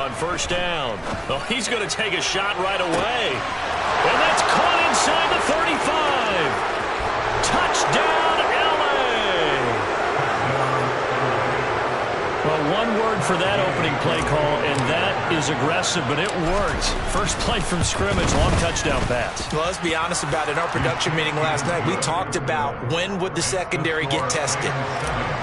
on first down. Oh, he's going to take a shot right away. And that's caught inside the 35. Touchdown, L.A. Well, one word for that opening play call, and that is aggressive, but it worked. First play from scrimmage, long touchdown pass. Well, let's be honest about it. In our production meeting last night, we talked about when would the secondary get tested.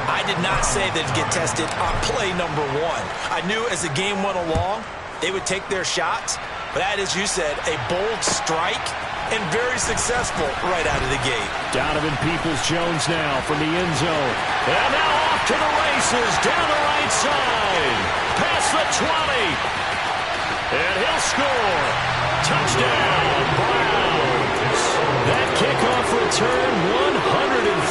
I did not say they'd get tested on play number one. I knew as the game went along, they would take their shots. But that, as you said, a bold strike and very successful right out of the gate. Donovan Peoples-Jones now from the end zone. And now off to the races down the right side. Past the 20. And he'll score. Touchdown, Browns. That kickoff return,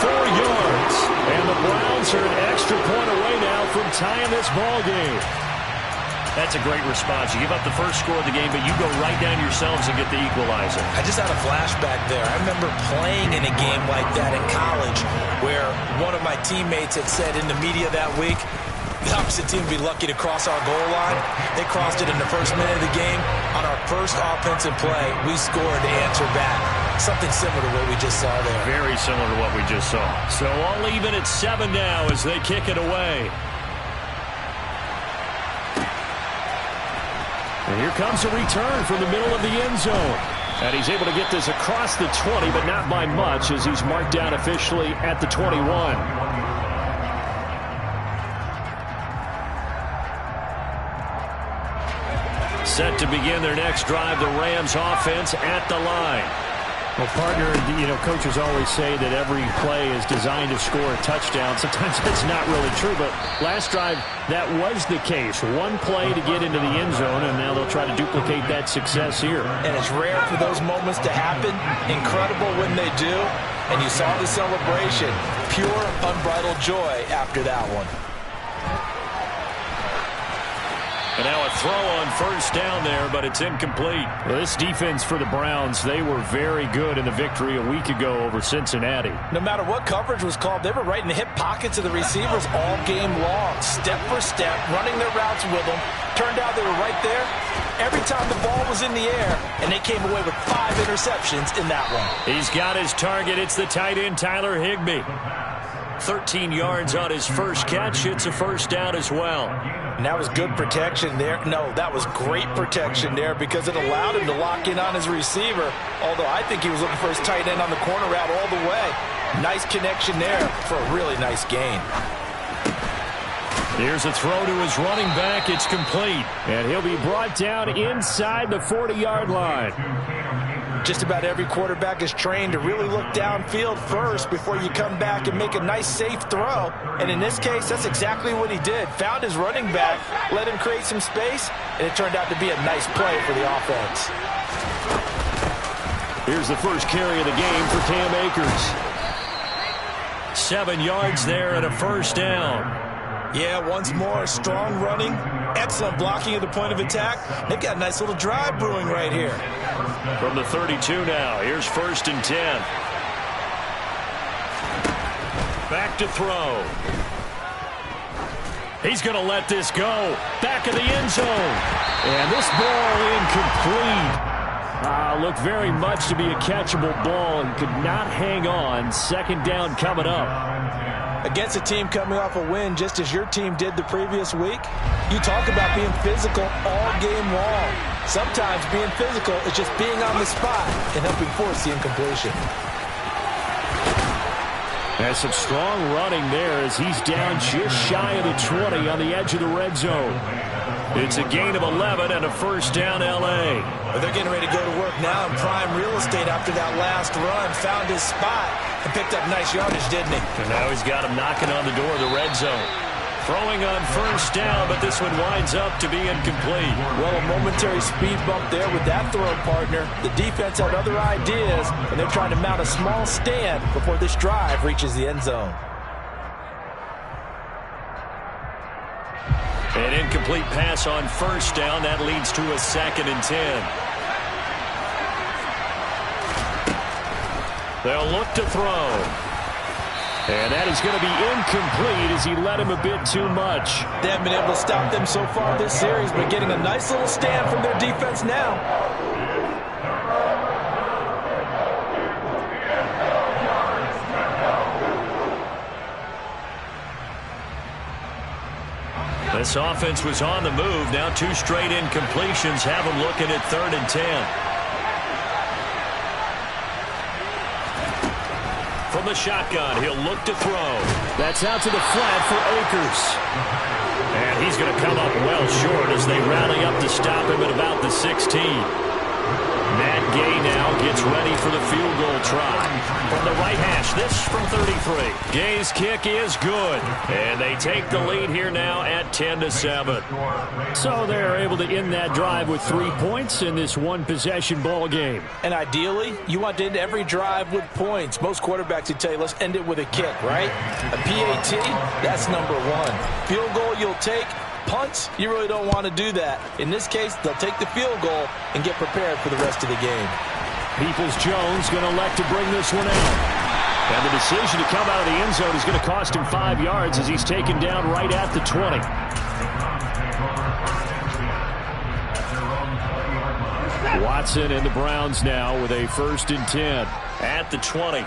104 yards. And the Browns are an extra point away now from tying this ball game. That's a great response. You give up the first score of the game, but you go right down yourselves and get the equalizer. I just had a flashback there. I remember playing in a game like that in college where one of my teammates had said in the media that week, the opposite team would be lucky to cross our goal line. They crossed it in the first minute of the game. On our first offensive play, we scored to answer back. Something similar to what we just saw there. Very similar to what we just saw. So all even at 7 now as they kick it away. And here comes a return from the middle of the end zone. And he's able to get this across the 20, but not by much as he's marked down officially at the 21. Set to begin their next drive, the Rams offense at the line. Well, partner, coaches always say that every play is designed to score a touchdown. Sometimes that's not really true, but last drive, that was the case. One play to get into the end zone, and now they'll try to duplicate that success here. And it's rare for those moments to happen. Incredible when they do. And you saw the celebration. Pure, unbridled joy after that one. And now a throw on first down there, but it's incomplete. Well, this defense for the Browns, they were very good in the victory a week ago over Cincinnati. No matter what coverage was called, they were right in the hip pockets of the receivers all game long, step for step, running their routes with them. Turned out they were right there every time the ball was in the air, and they came away with 5 interceptions in that one. He's got his target. It's the tight end, Tyler Higbee. 13 yards on his first catch. It's a first down as well. And that was good protection there. No, that was great protection there because it allowed him to lock in on his receiver, although I think he was looking for his tight end on the corner route all the way. Nice connection there for a really nice gain. Here's a throw to his running back. It's complete. And he'll be brought down inside the 40-yard line. Just about every quarterback is trained to really look downfield first before you come back and make a nice, safe throw. And in this case, that's exactly what he did. Found his running back, let him create some space, and it turned out to be a nice play for the offense. Here's the first carry of the game for Cam Akers. 7 yards there and a first down. Yeah, once more, strong running, excellent blocking at the point of attack. They've got a nice little drive brewing right here. From the 32 now, here's 1st and 10. Back to throw. He's going to let this go. Back of the end zone. And this ball incomplete. Looked very much to be a catchable ball and could not hang on. 2nd down coming up. Against a team coming off a win just as your team did the previous week, you talk about being physical all game long. Sometimes being physical is just being on the spot and helping force the incompletion. There's some strong running there as he's down just shy of the 20 on the edge of the red zone. It's a gain of 11 and a first down L.A. Well, they're getting ready to go to work now in prime real estate after that last run. Found his spot and picked up nice yardage, didn't he? And now he's got him knocking on the door of the red zone. Throwing on first down, but this one winds up to be incomplete. Well, a momentary speed bump there with that throw, partner. The defense had other ideas, and they're trying to mount a small stand before this drive reaches the end zone. An incomplete pass on first down. That leads to a 2nd and 10. They'll look to throw. And that is going to be incomplete as he led him a bit too much. They haven't been able to stop them so far this series, but getting a nice little stand from their defense now. This offense was on the move. Now 2 straight incompletions have them looking at 3rd and 10. From the shotgun, he'll look to throw. That's out to the flat for Akers. And he's going to come up well short as they rally up to stop him at about the 16. Matt Gay now gets ready for the field goal try. From the right hash, this from 33. Gay's kick is good. And they take the lead here now at 10-7. So they're able to end that drive with 3 points in this one-possession ball game. And ideally, you want to end every drive with points. Most quarterbacks would tell you, let's end it with a kick, right? A PAT, that's number 1. Field goal you'll take. Punts, you really don't want to do that. In this case, they'll take the field goal and get prepared for the rest of the game. Peoples-Jones going to elect to bring this one out. And the decision to come out of the end zone is going to cost him 5 yards as he's taken down right at the 20. Watson and the Browns now with a 1st and 10 at the 20.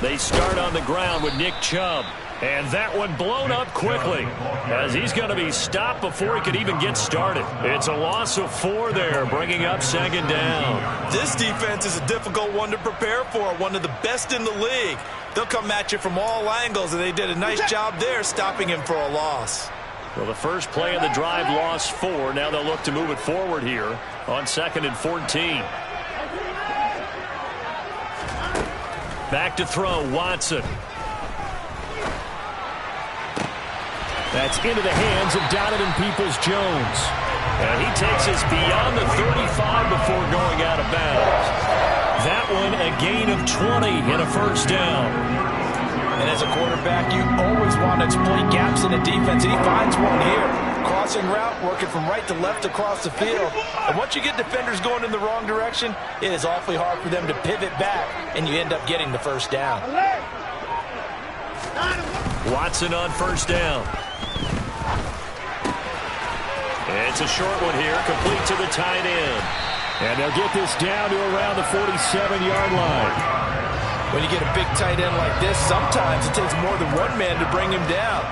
They start on the ground with Nick Chubb. And that one blown up quickly as he's going to be stopped before he could even get started. It's a loss of 4 there, bringing up 2nd down. This defense is a difficult one to prepare for, one of the best in the league. They'll come at you from all angles, and they did a nice job there stopping him for a loss. Well, the first play of the drive lost 4. Now they'll look to move it forward here on 2nd and 14. Back to throw, Watson. That's into the hands of Donovan Peoples-Jones. And he takes us beyond the 35 before going out of bounds. That one a gain of 20 and a 1st down. And as a quarterback, you always want to exploit gaps in the defense, and he finds one here. Crossing route, working from right to left across the field. And once you get defenders going in the wrong direction, it is awfully hard for them to pivot back, and you end up getting the 1st down. Watson on 1st down. It's a short one here, complete to the tight end. And they'll get this down to around the 47-yard line. When you get a big tight end like this, sometimes it takes more than one man to bring him down.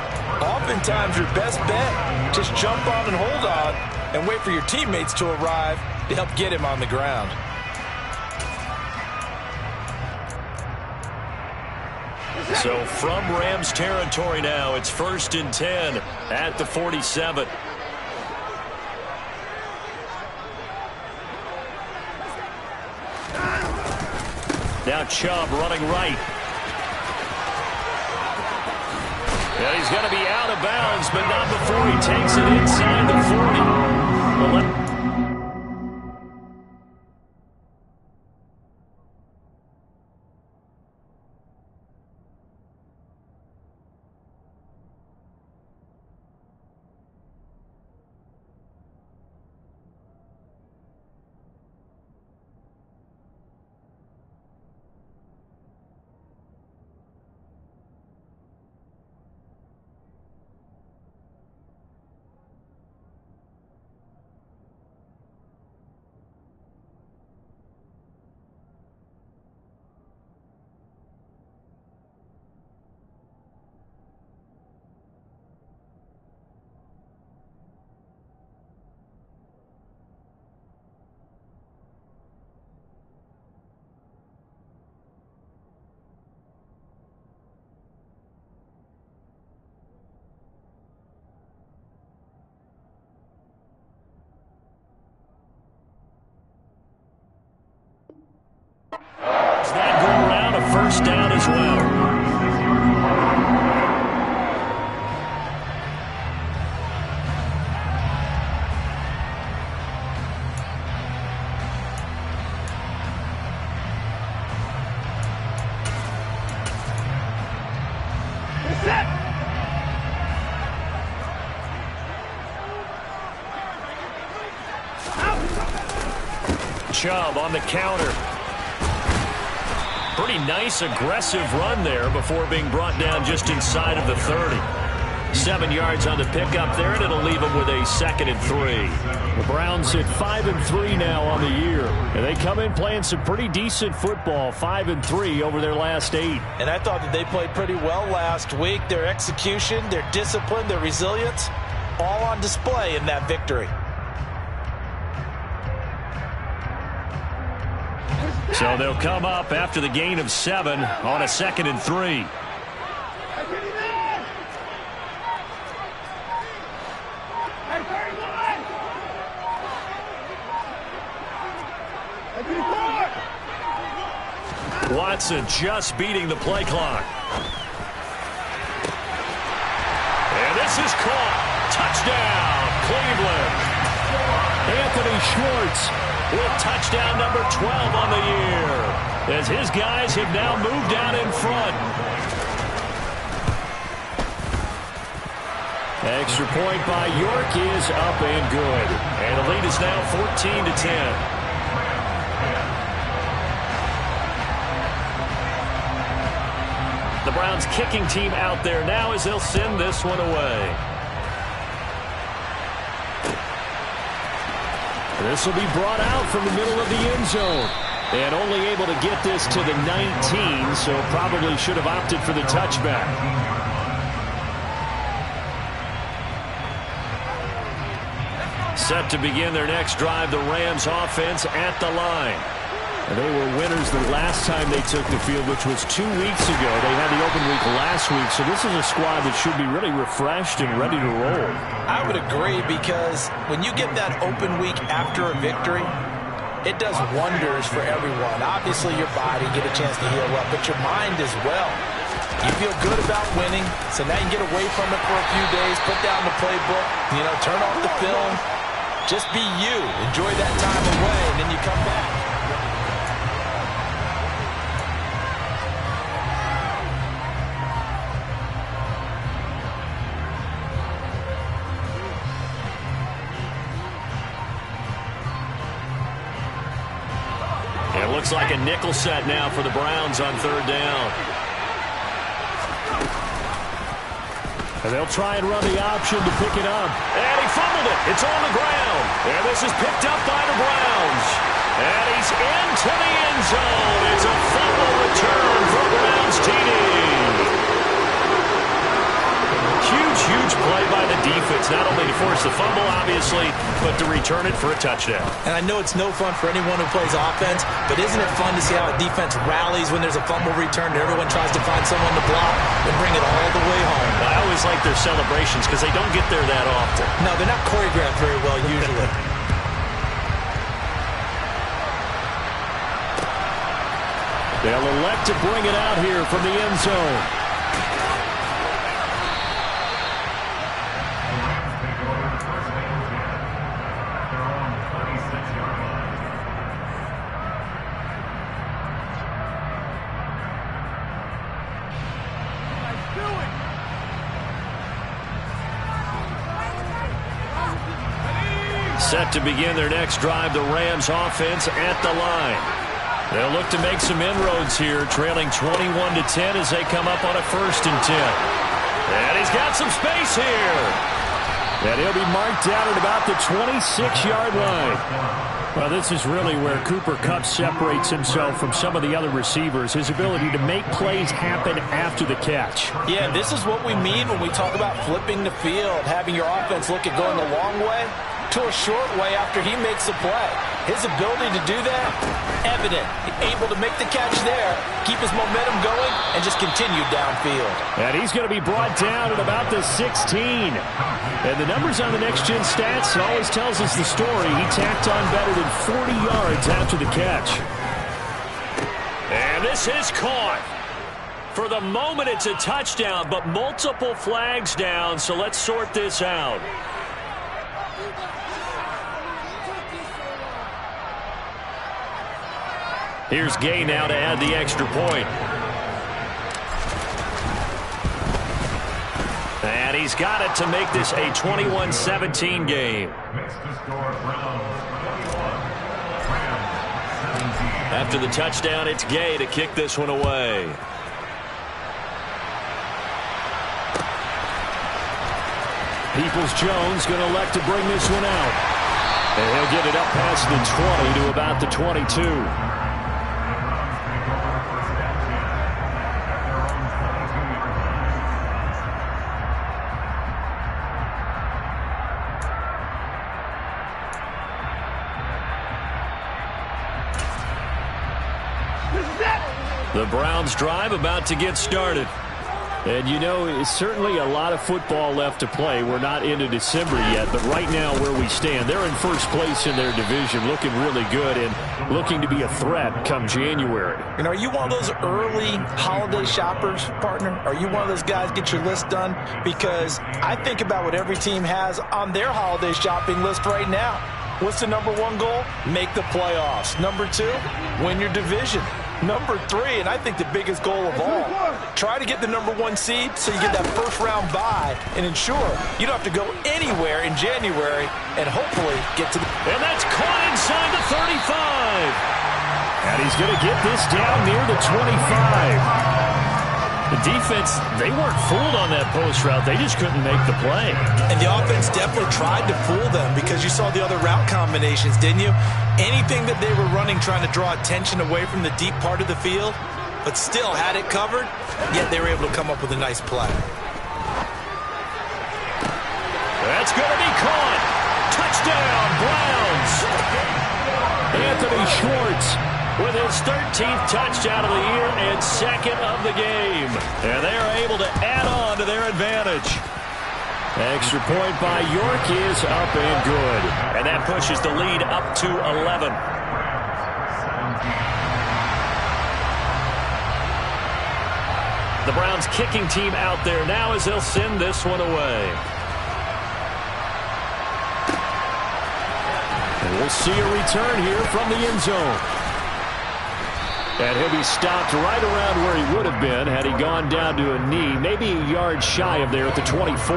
Oftentimes, your best bet, just jump on and hold on and wait for your teammates to arrive to help get him on the ground. So from Rams territory now, it's 1st and 10 at the 47. Now Chubb running right. And he's going to be out of bounds, but not before he takes it inside the 40. That go around a 1st down as well. Chubb on the counter. Pretty nice, aggressive run there before being brought down just inside of the 30. 7 yards on the pickup there, and it'll leave them with a 2nd and 3. The Browns at 5-3 now on the year. And they come in playing some pretty decent football, 5-3 over their last 8. And I thought that they played pretty well last week. Their execution, their discipline, their resilience, all on display in that victory. So they'll come up after the gain of 7 on a 2nd and 3. Watson just beating the play clock. And this is caught. Touchdown, Cleveland. Anthony Schwartz with touchdown number 12 on the year, as his guys have now moved down in front. Extra point by York is up and good. And the lead is now 14-10. The Browns kicking team out there now as they'll send this one away. This will be brought out from the middle of the end zone. And only able to get this to the 19, so probably should have opted for the touchback. Set to begin their next drive, the Rams offense at the line. And they were winners the last time they took the field, which was 2 weeks ago. They had the open week last week, so this is a squad that should be really refreshed and ready to roll. I would agree, because when you get that open week after a victory, it does wonders for everyone. Obviously, your body get a chance to heal up, but your mind as well. You feel good about winning, so now you get away from it for a few days, put down the playbook, turn off the film. Just be you. Enjoy that time away, and then you come back. It looks like a nickel set now for the Browns on 3rd down. And they'll try and run the option to pick it up. And he fumbled it. It's on the ground. And this is picked up by the Browns. And he's into the end zone. It's a fumble return for Browns TD. Huge play by the defense, not only to force the fumble, obviously, but to return it for a touchdown. And I know it's no fun for anyone who plays offense, but isn't it fun to see how a defense rallies when there's a fumble return and everyone tries to find someone to block and bring it all the way home? I always like their celebrations because they don't get there that often. No, they're not choreographed very well usually. They'll elect to bring it out here from the end zone. Set to begin their next drive, the Rams offense at the line. They'll look to make some inroads here, trailing 21-10 as they come up on a 1st and 10. And he's got some space here. And he'll be marked down at about the 26-yard line. Well, this is really where Cooper Kupp separates himself from some of the other receivers, his ability to make plays happen after the catch. Yeah, this is what we mean when we talk about flipping the field, having your offense look at going the long way to a short way after he makes a play. His ability to do that, evident. Able to make the catch there, keep his momentum going, and just continue downfield. And he's going to be brought down at about the 16. And the numbers on the Next Gen Stats always tells us the story. He tacked on better than 40 yards after the catch. And this is caught. For the moment, it's a touchdown, but multiple flags down, so let's sort this out. Here's Gay now to add the extra point. And he's got it to make this a 21-17 game. After the touchdown, it's Gay to kick this one away. Peoples-Jones going to elect to bring this one out. And he'll get it up past the 20 to about the 22. The Browns drive about to get started. And, you know, it's certainly a lot of football left to play. We're not into December yet, but right now where we stand, they're in first place in their division, looking really good and looking to be a threat come January. And are you one of those early holiday shoppers, partner? Are you one of those guys get your list done? Because I think about what every team has on their holiday shopping list right now. What's the number one goal? Make the playoffs. Number 2, win your division. Number 3, and I think the biggest goal of all, try to get the number 1 seed so you get that first round bye and ensure you don't have to go anywhere in January and hopefully get to the... And that's caught inside the 35. And he's going to get this down near the 25. The defense, they weren't fooled on that post route. They just couldn't make the play. And the offense definitely tried to fool them because you saw the other route combinations, didn't you? Anything that they were running trying to draw attention away from the deep part of the field, but still had it covered, yet they were able to come up with a nice play. That's going to be caught. Touchdown, Browns. Anthony Schwartz with his 13th touchdown of the year and 2nd of the game. And they are able to add on to their advantage. Extra point by York is up and good. And that pushes the lead up to 11. The Browns kicking team out there now as they'll send this one away. And we'll see a return here from the end zone. And he'll be stopped right around where he would have been had he gone down to a knee, maybe a yard shy of there at the 24.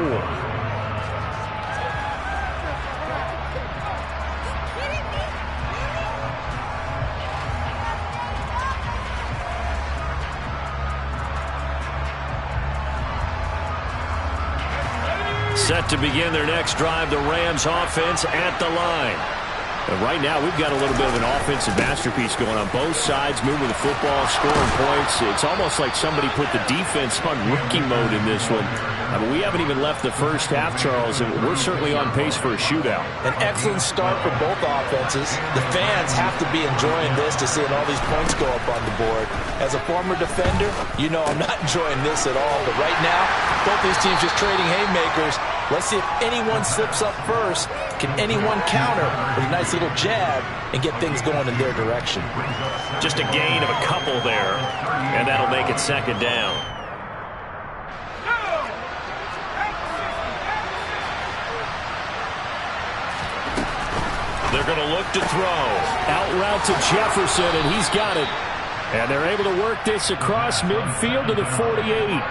Set to begin their next drive, the Rams offense at the line. And right now, we've got a little bit of an offensive masterpiece going on both sides, moving the football, scoring points. It's almost like somebody put the defense on rookie mode in this one. I mean, we haven't even left the first half, Charles, and we're certainly on pace for a shootout. An excellent start for both offenses. The fans have to be enjoying this to seeing all these points go up on the board. As a former defender, you know I'm not enjoying this at all. But right now, both these teams just trading haymakers. Let's see if anyone slips up first. Can anyone counter with a nice little jab and get things going in their direction? Just a gain of a couple there, and that'll make it 2nd down. They're going to look to throw. Out route to Jefferson, and he's got it. And they're able to work this across midfield to the 48.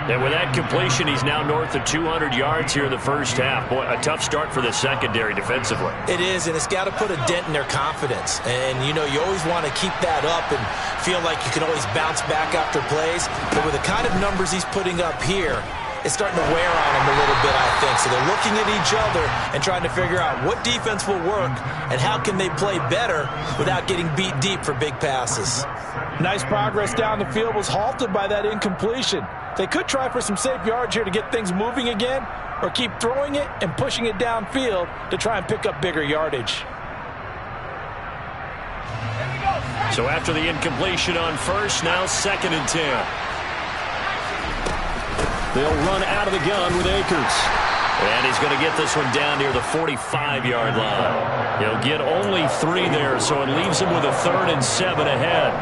And with that completion, he's now north of 200 yards here in the first half. Boy, a tough start for the secondary defensively. It is, and it's got to put a dent in their confidence. And, you know, you always want to keep that up and feel like you can always bounce back after plays. But with the kind of numbers he's putting up here, it's starting to wear on him a little bit, I think. So they're looking at each other and trying to figure out what defense will work and how can they play better without getting beat deep for big passes. Nice progress down the field was halted by that incompletion. They could try for some safe yards here to get things moving again, or keep throwing it and pushing it downfield to try and pick up bigger yardage. So after the incompletion on first, now 2nd and 10. They'll run out of the gun with Akers. And he's going to get this one down near the 45-yard line. He'll get only 3 there, so it leaves him with a 3rd and 7 ahead.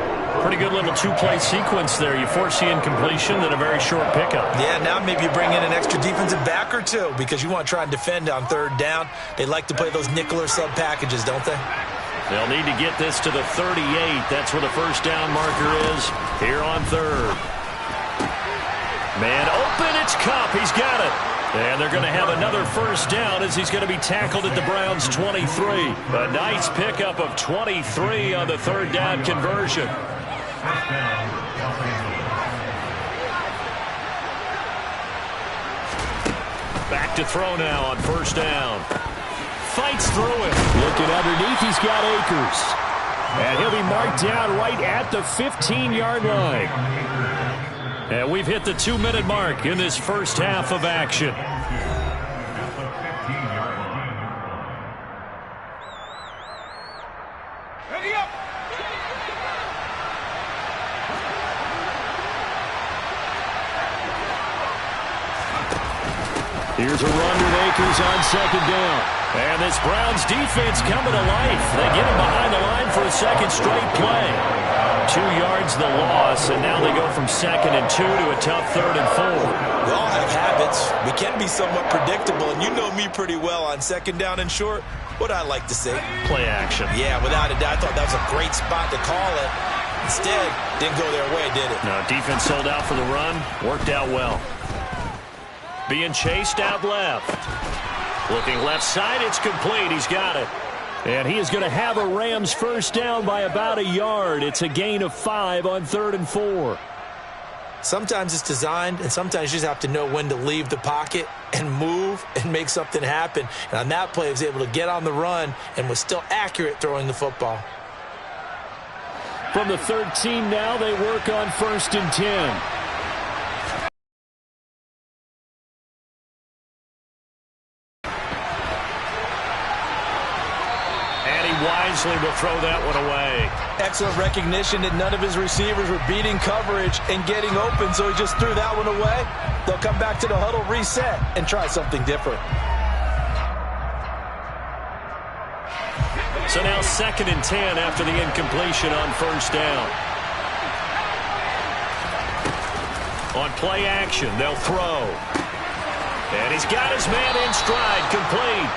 Pretty good little 2-play sequence there. You force the incompletion, then a very short pickup. Yeah, now maybe you bring in an extra defensive back or two because you want to try and defend on 3rd down. They like to play those nickel or sub packages, don't they? They'll need to get this to the 38. That's where the first down marker is here on 3rd. Man open, it's Kupp. He's got it. And they're going to have another first down as he's going to be tackled at the Browns' 23. A nice pickup of 23 on the third down conversion. Back to throw now on first down. Fights through it. Looking underneath, he's got Akers. And he'll be marked down right at the 15-yard line. And we've hit the 2-minute mark in this first half of action. Ready up. Here's a run with Akers on second down. And this Browns defense coming to life. They get him behind the line for a second straight play. 2 yards the loss, and now they go from 2nd and 2 to a tough 3rd and 4. We all have habits. We can be somewhat predictable, and you know me pretty well on 2nd down and short. What I like to say? Play action. Yeah, without a doubt. I thought that was a great spot to call it. Instead, didn't go their way, did it? No, defense sold out for the run. Worked out well. Being chased out left. Looking left side, it's complete. He's got it. And he is going to have a Rams first down by about a yard. It's a gain of 5 on 3rd and 4. Sometimes it's designed, and sometimes you just have to know when to leave the pocket and move and make something happen. And on that play, he was able to get on the run and was still accurate throwing the football. From the 13 now, they work on 1st and 10. Wisely will throw that one away. Excellent recognition that none of his receivers were beating coverage and getting open, so he just threw that one away. They'll come back to the huddle, reset, and try something different. So now 2nd and 10 after the incompletion on first down. On play action, they'll throw. And he's got his man in stride, complete.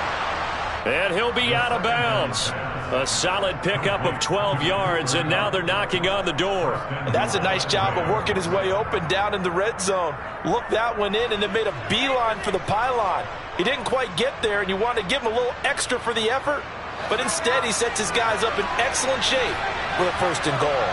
And he'll be out of bounds. A solid pickup of 12 yards, and now they're knocking on the door. And that's a nice job of working his way open down in the red zone. Looked that one in and then made a beeline for the pylon. He didn't quite get there, and you want to give him a little extra for the effort, but instead he sets his guys up in excellent shape for the 1st and goal.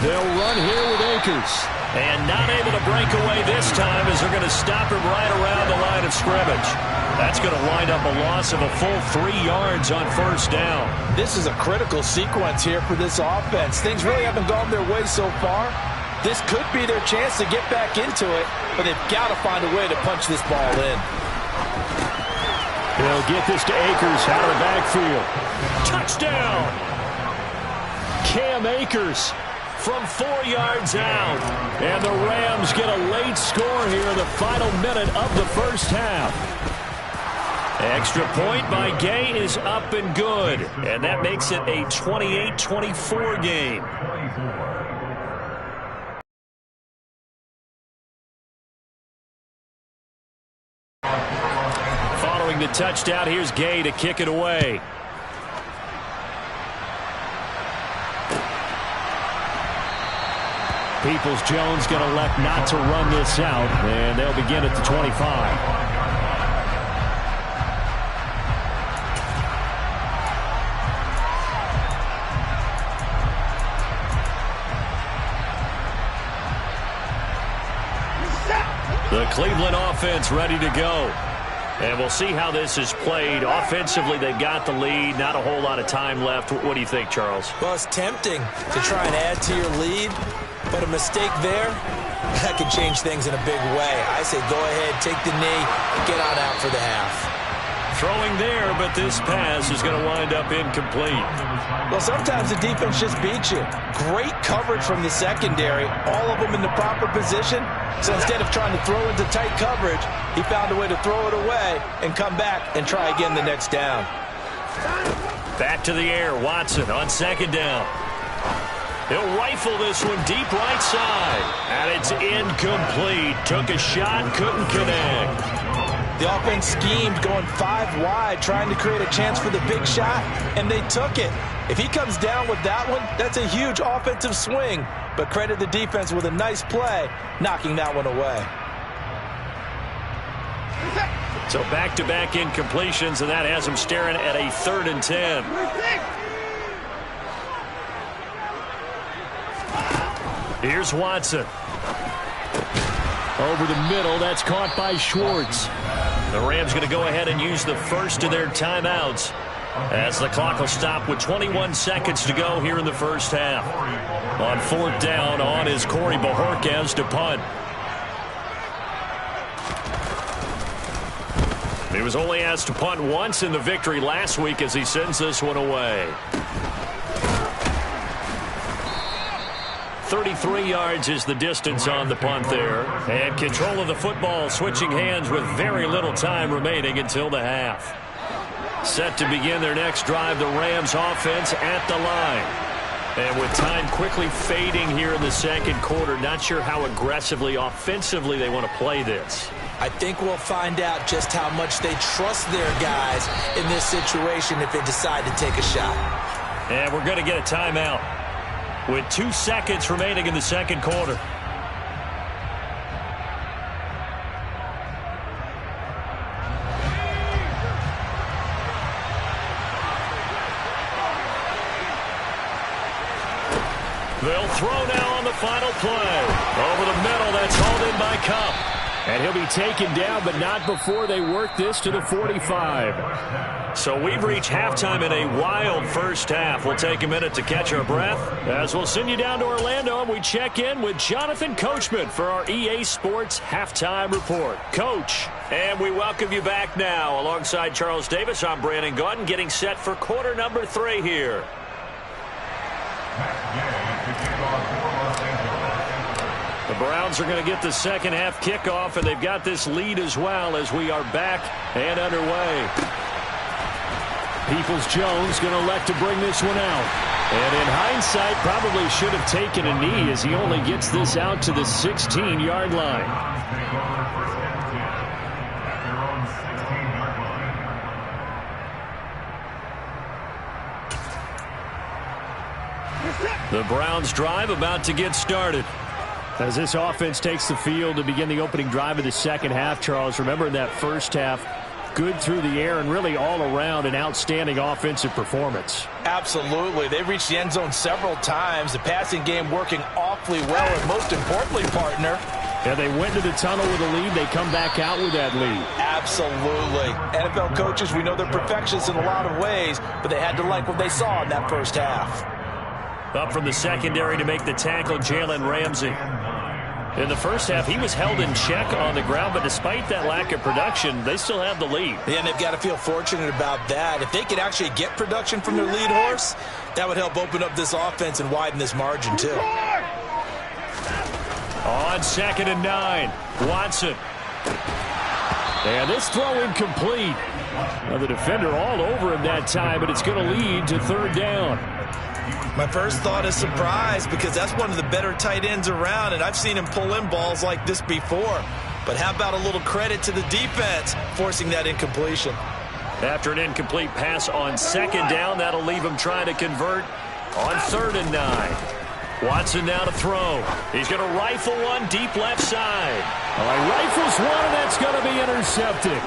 They'll run here with Akers. And not able to break away this time as they're going to stop him right around the line of scrimmage. That's going to wind up a loss of a full 3 yards on first down. This is a critical sequence here for this offense. Things really haven't gone their way so far. This could be their chance to get back into it, but they've got to find a way to punch this ball in. They'll get this to Akers out of the backfield. Touchdown! Cam Akers from 4 yards out. And the Rams get a late score here in the final minute of the first half. Extra point by Gay is up and good. And that makes it a 28-24 game. Following the touchdown, here's Gay to kick it away. Peoples-Jones going to elect not to run this out, and they'll begin at the 25. The Cleveland offense ready to go. And we'll see how this is played. Offensively, they've got the lead. Not a whole lot of time left. What do you think, Charles? Well, it's tempting to try and add to your lead, but a mistake there, that can change things in a big way. I say go ahead, take the knee, get on out for the half. Throwing there, but this pass is going to wind up incomplete. Well, sometimes the defense just beats you. Great coverage from the secondary, all of them in the proper position. So instead of trying to throw into tight coverage, he found a way to throw it away and come back and try again the next down. Back to the air, Watson on second down. He'll rifle this one deep right side. And it's incomplete. Took a shot, couldn't connect. The offense schemed going 5 wide, trying to create a chance for the big shot, and they took it. If he comes down with that one, that's a huge offensive swing. But credit the defense with a nice play, knocking that one away. So back-to-back incompletions, and that has him staring at a 3rd and 10. Here's Watson. Over the middle, that's caught by Schwartz. The Rams going to go ahead and use the first of their timeouts as the clock will stop with 21 seconds to go here in the first half. On 4th down, on is Corey Bojorquez to punt. He was only asked to punt once in the victory last week as he sends this one away. 33 yards is the distance on the punt there. And control of the football switching hands with very little time remaining until the half. Set to begin their next drive, the Rams offense at the line. And with time quickly fading here in the second quarter, not sure how aggressively, offensively they want to play this. I think we'll find out just how much they trust their guys in this situation if they decide to take a shot. And we're going to get a timeout with 2 seconds remaining in the second quarter. They'll throw now on the final play. Over the middle, that's hauled in by Kupp. And he'll be taken down, but not before they work this to the 45. So we've reached halftime in a wild first half. We'll take a minute to catch our breath as we'll send you down to Orlando and we check in with Jonathan Coachman for our EA Sports Halftime Report. Coach, and we welcome you back now. Alongside Charles Davis, I'm Brandon Gaudin, getting set for quarter number 3 here. The Browns are going to get the second half kickoff, and they've got this lead as well as we are back and underway. Peoples-Jones going to elect to bring this one out. And in hindsight, probably should have taken a knee as he only gets this out to the 16-yard line. The Browns drive about to get started. As this offense takes the field to begin the opening drive of the second half, Charles, remember in that first half, good through the air and really all around an outstanding offensive performance. Absolutely. They reached the end zone several times. The passing game working awfully well, and most importantly, partner, yeah, they went to the tunnel with a lead. They come back out with that lead. Absolutely. NFL coaches, we know they're perfectionists in a lot of ways, but they had to like what they saw in that first half. Up from the secondary to make the tackle, Jalen Ramsey. In the first half, he was held in check on the ground, but despite that lack of production, they still have the lead. Yeah, and they've got to feel fortunate about that. If they could actually get production from their lead horse, that would help open up this offense and widen this margin, too. On 2nd and 9, Watson. And this throw incomplete. Now the defender all over him that time, but it's going to lead to 3rd down. My first thought is surprise because that's one of the better tight ends around, and I've seen him pull in balls like this before. But how about a little credit to the defense forcing that incompletion? After an incomplete pass on 2nd down, that'll leave him trying to convert on 3rd and 9. Watson now to throw. He's going to rifle one deep left side. Rifles one, and that's going to be intercepted.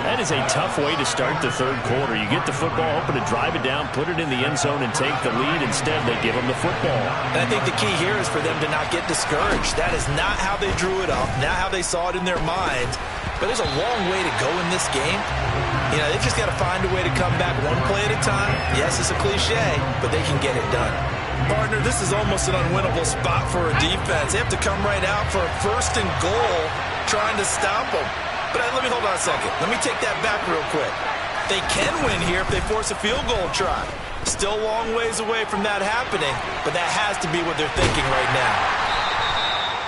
That is a tough way to start the 3rd quarter. You get the football, hoping to drive it down, put it in the end zone, and take the lead. Instead, they give them the football. And I think the key here is for them to not get discouraged. That is not how they drew it up, not how they saw it in their minds. But there's a long way to go in this game. You know, they've just got to find a way to come back one play at a time. Yes, it's a cliche, but they can get it done. Partner, this is almost an unwinnable spot for a defense. They have to come right out for a 1st and goal trying to stop them. But let me hold on a second. Let me take that back real quick. They can win here if they force a field goal try. Still a long ways away from that happening, but that has to be what they're thinking right now.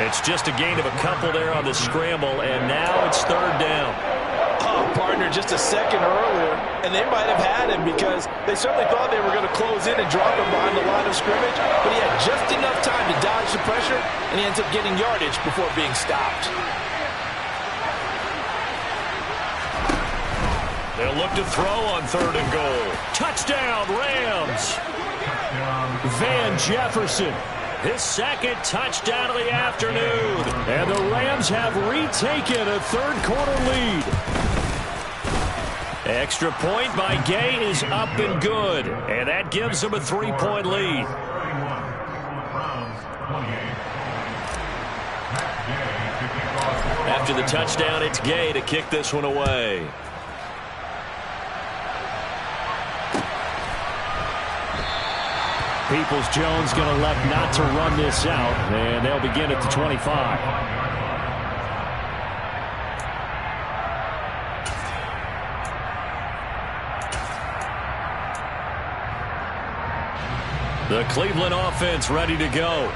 It's just a gain of a couple there on the scramble, and now it's 3rd down. Oh, partner, just a second earlier, and they might have had him because they certainly thought they were going to close in and drop him behind the line of scrimmage, but he had just enough time to dodge the pressure, and he ends up getting yardage before being stopped. They'll look to throw on 3rd and goal. Touchdown, Rams! Van Jefferson his second touchdown of the afternoon. And the Rams have retaken a third-quarter lead. Extra point by Gay is up and good. And that gives them a 3-point lead. After the touchdown, it's Gay to kick this one away. Peoples-Jones going to elect not to run this out, and they'll begin at the 25. The Cleveland offense ready to go.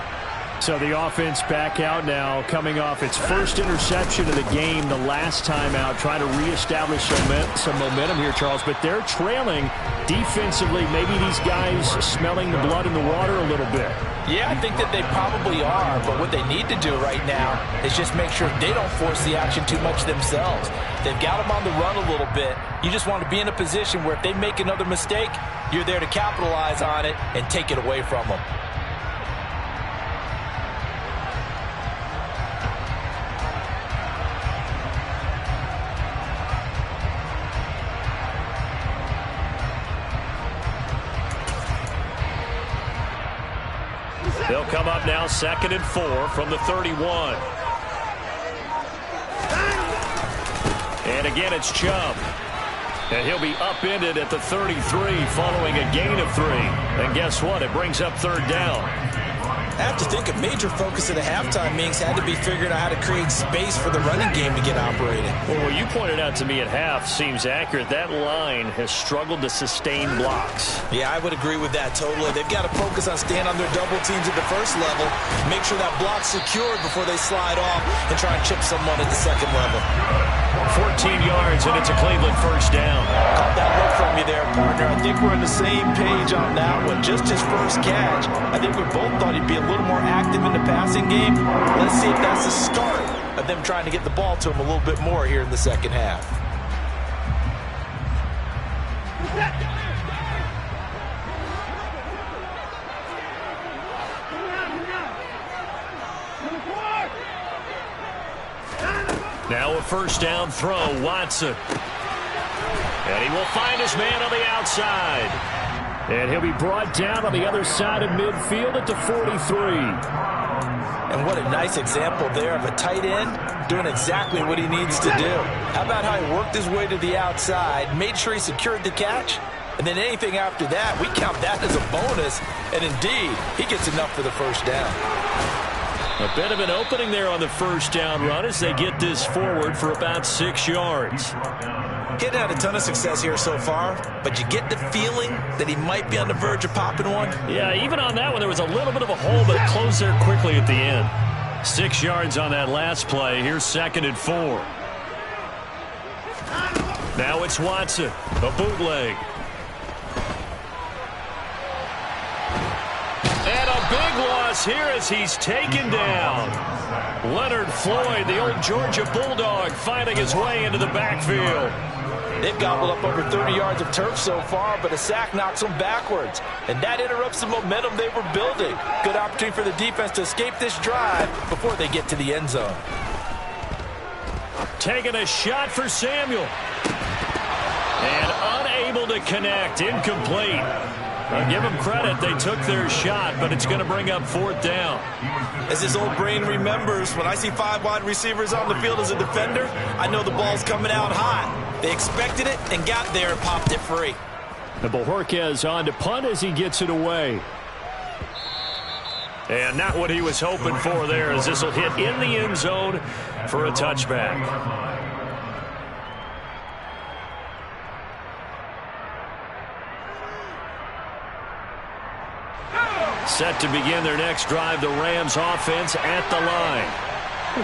So the offense back out now, coming off its first interception of the game the last time out, trying to reestablish some momentum here, Charles. But they're trailing defensively. Maybe these guys smelling the blood in the water a little bit. Yeah, I think that they probably are. But what they need to do right now is just make sure they don't force the action too much themselves. They've got them on the run a little bit. You just want to be in a position where if they make another mistake, you're there to capitalize on it and take it away from them. They'll come up now 2nd and 4 from the 31. And again, it's Chubb. And he'll be upended at the 33 following a gain of 3. And guess what? It brings up 3rd down. I have to think a major focus at the halftime meetings had to be figuring out how to create space for the running game to get operating. Well, what you pointed out to me at half seems accurate. That line has struggled to sustain blocks. Yeah, I would agree with that totally. They've got to focus on staying on their double teams at the first level, make sure that block's secured before they slide off and try and chip someone at the second level. 14 yards, and it's a Cleveland first down. Caught that look from you there, partner. I think we're on the same page on that one. Just his first catch. I think we both thought he'd be a little more active in the passing game. Let's see if that's the start of them trying to get the ball to him a little bit more here in the second half. Now a first down throw, Watson. And he will find his man on the outside. And he'll be brought down on the other side of midfield at the 43. And what a nice example there of a tight end doing exactly what he needs to do. How about how he worked his way to the outside, made sure he secured the catch, and then anything after that, we count that as a bonus. And indeed, he gets enough for the first down. A bit of an opening there on the first down run as they get this forward for about 6 yards. He hadn't had a ton of success here so far, but you get the feeling that he might be on the verge of popping one. Yeah, even on that one, there was a little bit of a hole, but it closed there quickly at the end. 6 yards on that last play. Here's 2nd and 4. Now it's Watson, a bootleg. And a big loss here as he's taken down. Leonard Floyd, the old Georgia Bulldog, finding his way into the backfield. They've gobbled up over 30 yards of turf so far, but a sack knocks them backwards. And that interrupts the momentum they were building. Good opportunity for the defense to escape this drive before they get to the end zone. Taking a shot for Samuel. And unable to connect, incomplete. I'll give them credit, they took their shot, but it's going to bring up 4th down. As his old brain remembers, when I see 5 wide receivers on the field as a defender, I know the ball's coming out hot. They expected it and got there and popped it free. And Bojorquez on to punt as he gets it away. And not what he was hoping for there, as this will hit in the end zone for a touchback. Set to begin their next drive, the Rams offense at the line.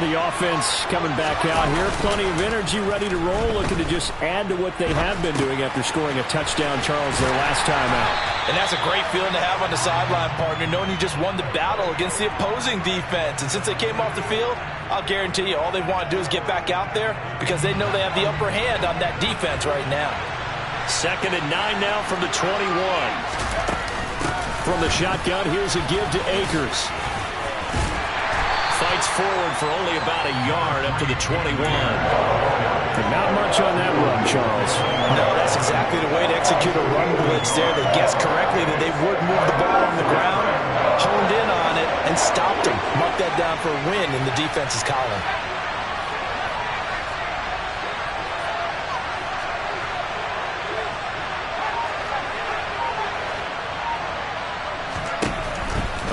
The offense coming back out here, plenty of energy, ready to roll, looking to just add to what they have been doing after scoring a touchdown, Charles, their last time out. And that's a great feeling to have on the sideline, partner, knowing you just won the battle against the opposing defense. And since they came off the field, I'll guarantee you all they want to do is get back out there because they know they have the upper hand on that defense right now. 2nd and 9 now from the 21. From the shotgun, here's a give to Akers. Fights forward for only about a yard up to the 21. And not much on that run, Charles. No, that's exactly the way to execute a run blitz there. They guessed correctly that they would move the ball on the ground, honed in on it, and stopped them. Marked that down for a win in the defense's column.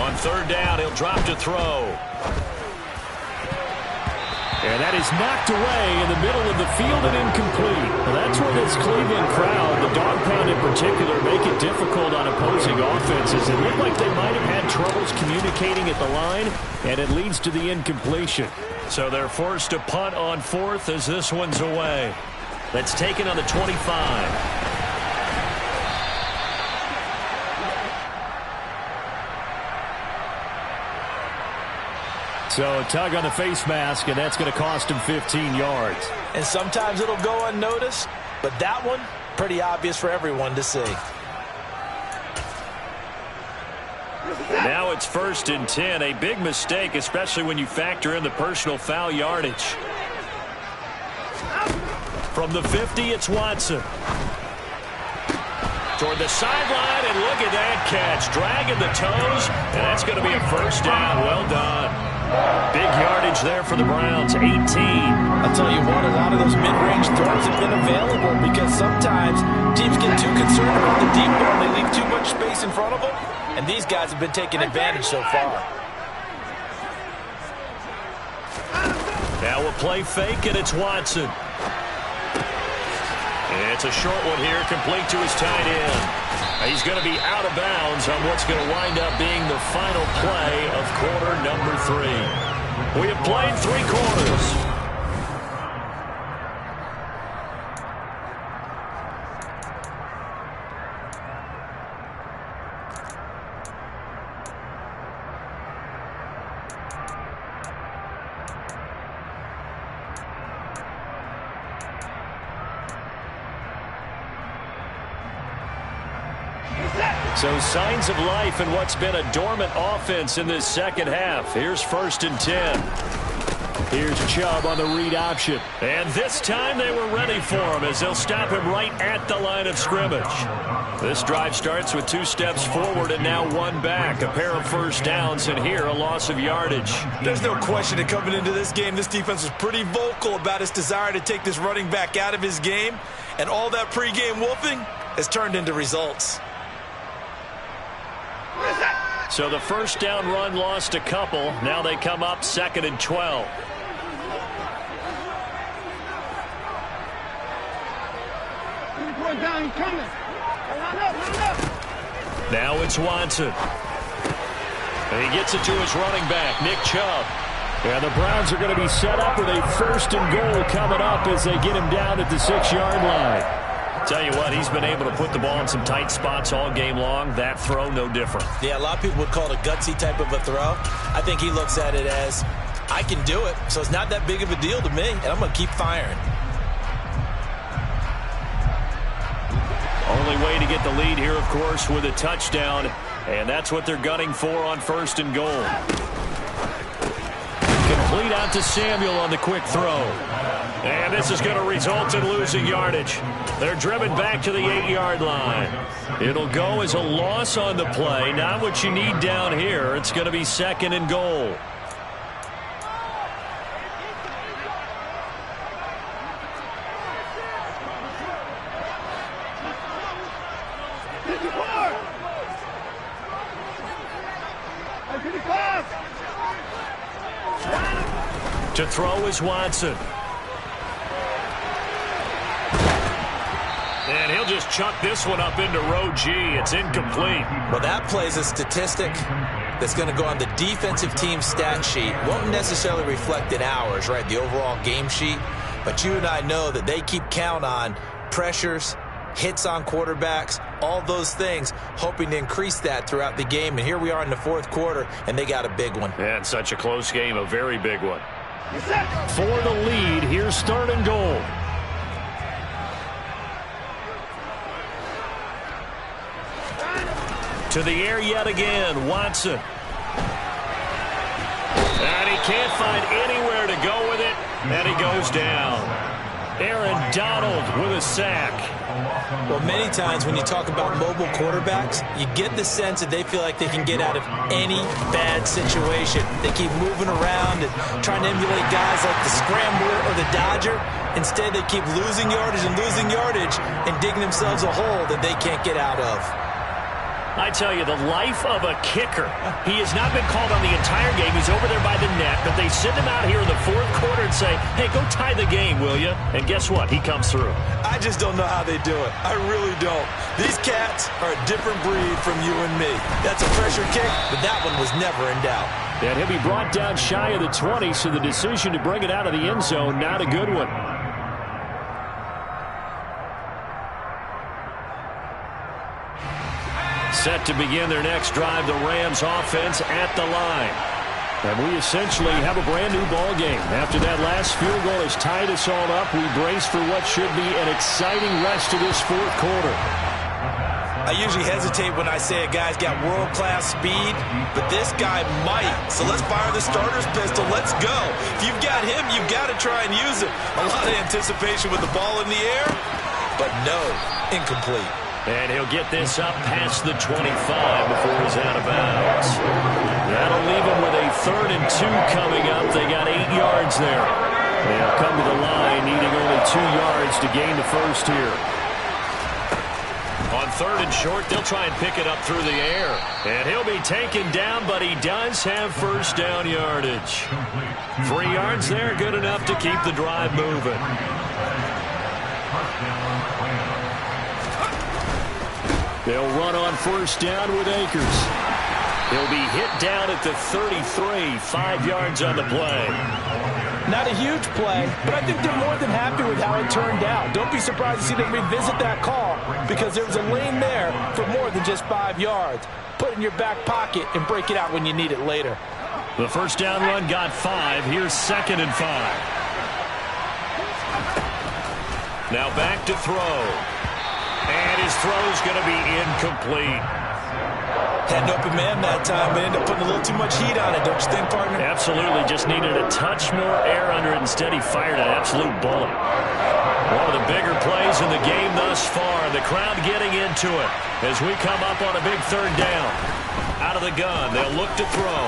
On third down, he'll drop to throw. And that is knocked away in the middle of the field and incomplete. Well, that's where this Cleveland crowd, the dog pound in particular, make it difficult on opposing offenses. It looked like they might have had troubles communicating at the line, and it leads to the incompletion. So they're forced to punt on fourth as this one's away. That's taken on the 25. So a tug on the face mask, and that's going to cost him 15 yards. And sometimes it'll go unnoticed, but that one, pretty obvious for everyone to see. Now it's 1st and 10. A big mistake, especially when you factor in the personal foul yardage. From the 50, it's Watson. Toward the sideline, and look at that catch. Dragging the toes, and that's going to be a first down. Well done. Big yardage there for the Browns, 18. I'll tell you what, a lot of those mid-range throws have been available because sometimes teams get too concerned about the deep ball and they leave too much space in front of them, and these guys have been taking advantage so far. Now a play fake, and it's Watson. And it's a short one here, complete to his tight end. He's going to be out of bounds on what's going to wind up being the final play of quarter number 3. We have played 3 quarters. So signs of life in what's been a dormant offense in this second half. Here's 1st and 10. Here's Chubb on the read option. And this time they were ready for him as they'll stop him right at the line of scrimmage. This drive starts with 2 steps forward and now 1 back. A pair of first downs, and here a loss of yardage. There's no question that coming into this game, this defense was pretty vocal about its desire to take this running back out of his game. And all that pregame wolfing has turned into results. So the first down run lost a couple. Now they come up 2nd and 12. Now it's Watson. And he gets it to his running back, Nick Chubb. And the Browns are going to be set up with a 1st and goal coming up as they get him down at the 6-yard line. Tell you what, he's been able to put the ball in some tight spots all game long. That throw, no different. Yeah, a lot of people would call it a gutsy type of a throw. I think he looks at it as, I can do it, so it's not that big of a deal to me, and I'm going to keep firing. Only way to get the lead here, of course, with a touchdown, and that's what they're gunning for on 1st and goal. Complete out to Samuel on the quick throw. And this is going to result in losing yardage. They're driven back to the 8-yard line. It'll go as a loss on the play. Not what you need down here. It's going to be 2nd and goal. To throw is Watson. And he'll just chuck this one up into row G. It's incomplete. Well, that play's a statistic that's going to go on the defensive team stat sheet. Won't necessarily reflect in ours, right, the overall game sheet. But you and I know that they keep count on pressures, hits on quarterbacks, all those things, hoping to increase that throughout the game. And here we are in the 4th quarter, and they got a big one. And such a close game, a very big one. For the lead, here's 3rd and goal. To the air yet again, Watson. And he can't find anywhere to go with it, and he goes down. Aaron Donald with a sack. Well, many times when you talk about mobile quarterbacks, you get the sense that they feel like they can get out of any bad situation. They keep moving around and trying to emulate guys like the Scrambler or the Dodger. Instead, they keep losing yardage and digging themselves a hole that they can't get out of. I tell you, the life of a kicker. He has not been called on the entire game. He's over there by the net, but they send him out here in the fourth quarter and say, hey, go tie the game, will you? And guess what? He comes through. I just don't know how they do it. I really don't. These cats are a different breed from you and me. That's a pressure kick, but that one was never in doubt. And he'll be brought down shy of the 20, so the decision to bring it out of the end zone, not a good one. Set to begin their next drive, the Rams offense at the line. And we essentially have a brand new ball game. After that last field goal has tied us all up, we brace for what should be an exciting rest of this fourth quarter. I usually hesitate when I say a guy's got world-class speed, but this guy might. So let's fire the starter's pistol. Let's go. If you've got him, you've got to try and use it. A lot of anticipation with the ball in the air, but no, incomplete. And he'll get this up past the 25 before he's out of bounds. That'll leave him with a 3rd and 2 coming up. They got 8 yards there. They'll come to the line needing only 2 yards to gain the first here. On 3rd and short, they'll try and pick it up through the air. And he'll be taken down, but he does have first down yardage. 3 yards there, good enough to keep the drive moving. They'll run on first down with Akers. He'll be hit down at the 33, 5 yards on the play. Not a huge play, but I think they're more than happy with how it turned out. Don't be surprised to see them revisit that call because there was a lane there for more than just 5 yards. Put it in your back pocket and break it out when you need it later. The first down run got 5. Here's 2nd and 5. Now back to throw. And his throw's going to be incomplete. Had an open man that time, but ended up putting a little too much heat on it, don't you think, partner? Absolutely. Just needed a touch more air under it. Instead, he fired an absolute bullet. One of the bigger plays in the game thus far. The crowd getting into it as we come up on a big 3rd down. Out of the gun, they'll look to throw.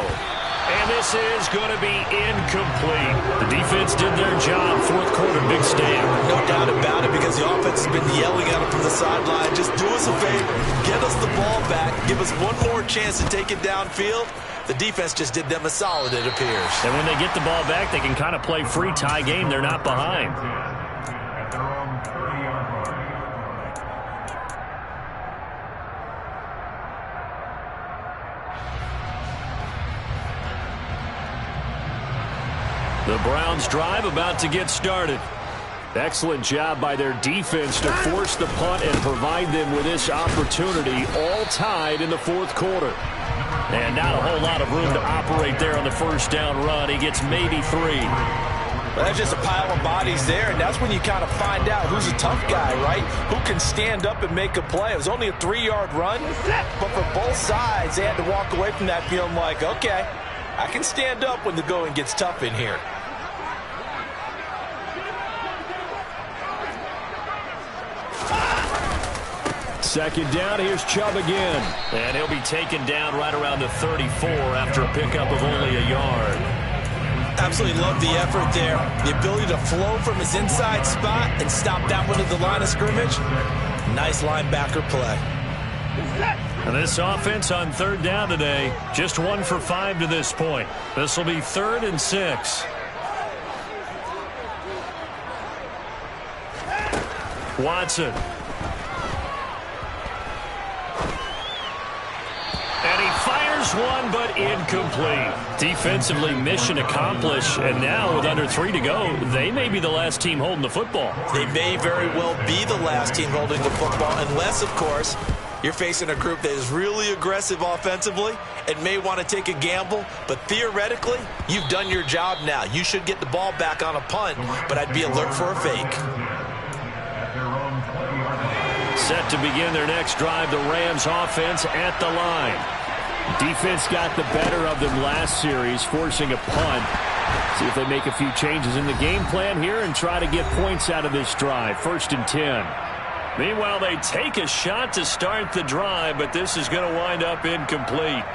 And this is going to be incomplete. The defense did their job. Fourth quarter, big stand. No doubt about it, because the offense has been yelling at him from the sideline. Just do us a favor. Get us the ball back. Give us one more chance to take it downfield. The defense just did them a solid, it appears. And when they get the ball back, they can kind of play free tie game. They're not behind. The Browns drive about to get started. Excellent job by their defense to force the punt and provide them with this opportunity, all tied in the fourth quarter. And not a whole lot of room to operate there on the first down run. He gets maybe 3. Well, that's just a pile of bodies there, and that's when you kind of find out who's a tough guy, right? Who can stand up and make a play. It was only a 3-yard run, but for both sides, they had to walk away from that feeling like, okay, I can stand up when the going gets tough in here. Second down, here's Chubb again. And he'll be taken down right around the 34 after a pickup of only a yard. Absolutely love the effort there. The ability to flow from his inside spot and stop that one at the line of scrimmage. Nice linebacker play. And this offense on 3rd down today, just 1 for 5 to this point. This will be 3rd and 6. Watson. And he fires one, but incomplete. Defensively, mission accomplished. And now, with under 3 to go, they may be the last team holding the football. They may very well be the last team holding the football, unless, of course, you're facing a group that is really aggressive offensively and may want to take a gamble. But theoretically, you've done your job now. You should get the ball back on a punt, but I'd be alert for a fake. Set to begin their next drive, the Rams offense at the line. Defense got the better of them last series, forcing a punt. See if they make a few changes in the game plan here and try to get points out of this drive. 1st and 10. Meanwhile, they take a shot to start the drive, but this is going to wind up incomplete.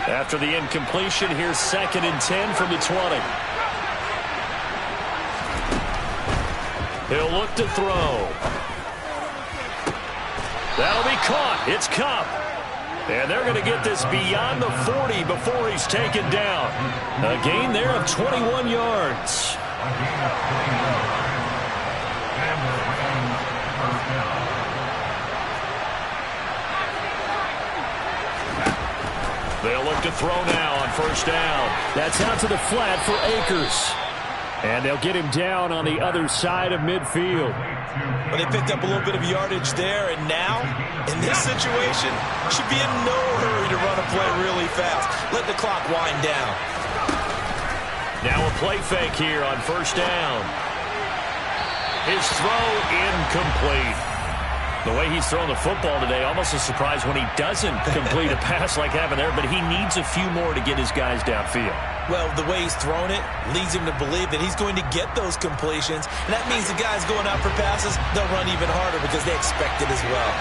After the incompletion, here's 2nd and 10 from the 20. He'll look to throw. That'll be caught. It's Kupp. And they're going to get this beyond the 40 before he's taken down. A gain there of 21 yards. They'll look to throw now on 1st down. That's out to the flat for Akers. And they'll get him down on the other side of midfield. Well, they picked up a little bit of yardage there, and now, in this situation, should be in no hurry to run a play really fast. Let the clock wind down. Now a play fake here on 1st down. His throw incomplete. The way he's thrown the football today, almost a surprise when he doesn't complete a pass like happened there, but he needs a few more to get his guys downfield. Well, the way he's thrown it leads him to believe that he's going to get those completions, and that means the guys going out for passes, they'll run even harder because they expect it as well.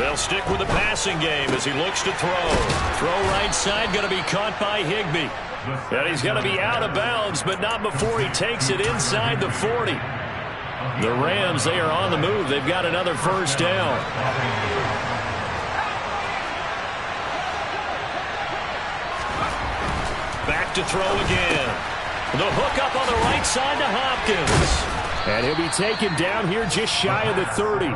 They'll stick with the passing game as he looks to throw. Throw right side, going to be caught by Higbee. And he's going to be out of bounds, but not before he takes it inside the 40. The Rams, they are on the move. They've got another 1st down. Back to throw again. The hook up on the right side to Hopkins. And he'll be taken down here just shy of the 30.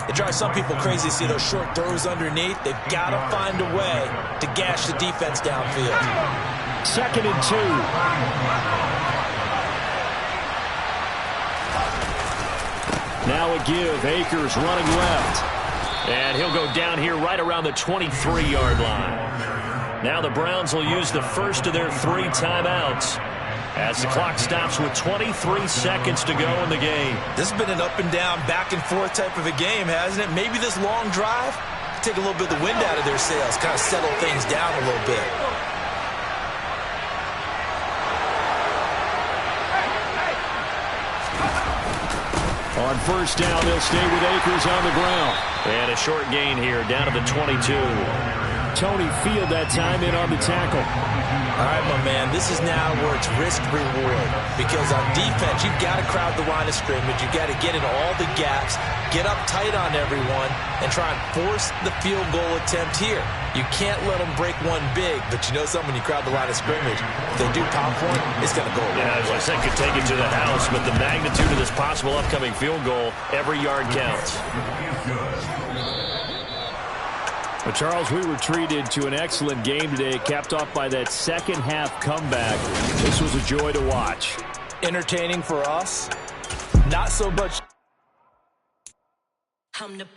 It drives some people crazy to see those short throws underneath. They've got to find a way to gash the defense downfield. 2nd and 2. Now a give. Akers running left. And he'll go down here right around the 23-yard line. Now the Browns will use the first of their 3 timeouts as the clock stops with 23 seconds to go in the game. This has been an up and down, back and forth type of a game, hasn't it? Maybe this long drive take a little bit of the wind out of their sails, kind of settle things down a little bit. On 1st down, they'll stay with Akers on the ground. And a short gain here, down to the 22. Tony Field that time in on the tackle. All right, my man, this is now where it's risk-reward. Because on defense, you've got to crowd the line of scrimmage. You've got to get into all the gaps, get up tight on everyone, and try and force the field goal attempt here. You can't let them break one big, but you know something, when you crowd the line of scrimmage, if they do pop one, it's going to go away. Yeah, as I said, could take it to the house, but the magnitude of this possible upcoming field goal, every yard counts. Well, Charles, we were treated to an excellent game today, capped off by that second-half comeback. This was a joy to watch. Entertaining for us, not so much.